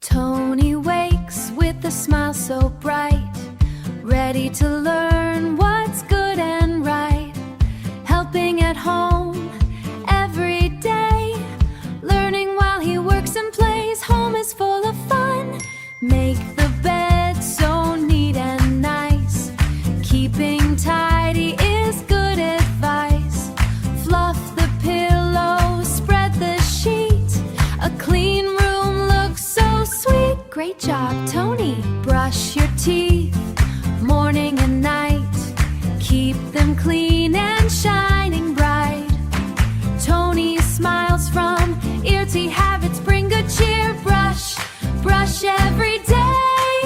Tony wakes with a smile so bright, ready to learn what's good and right, helping at home every day, learning while he works and plays. Home is full of fun. Make the bed so neat and nice, keeping tidy is good advice. Fluff the pillow, spread the sheet, a clean room looks so sweet. Great job, Tony. Brush your teeth morning and night, keep them clean and shining bright. Tony's smiles from ear to habits bring good cheer. Brush, brush every day,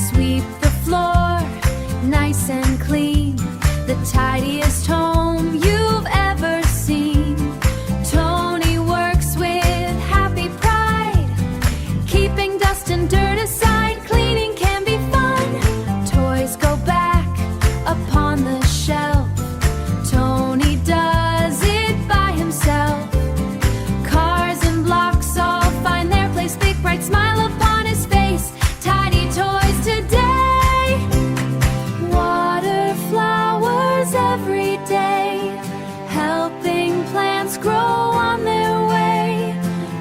sweep the floor nice and clean, the tidiest home you've ever seen. Tony works with happy pride, keeping dust and dirt aside. Cleaning can be fun. Toys go back upon the shelf, Tony does it by himself. Cars and blocks all find their place, big bright smile upon his face. Tidy toys today, water flowers every day, helping plants grow on their way.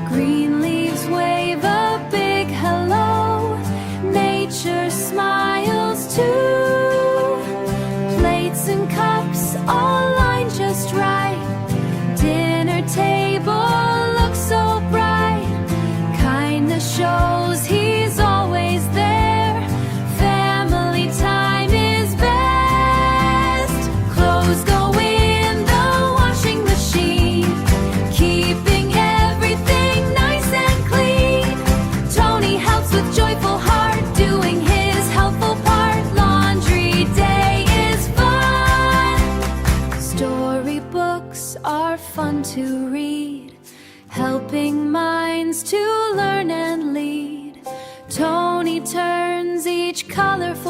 Green leaves wave a big hello, nature smiles too. Plates and cups all lined just right, dinner table looks so bright. Kindness shows he's always there, family time is best. Clothes go in the washing machine, keeping everything nice and clean. Tony helps with joyful heart, doing his helpful part. Laundry day is fun. Storybooks are fun to read, helping minds to learn and lead. Tony turns each colorful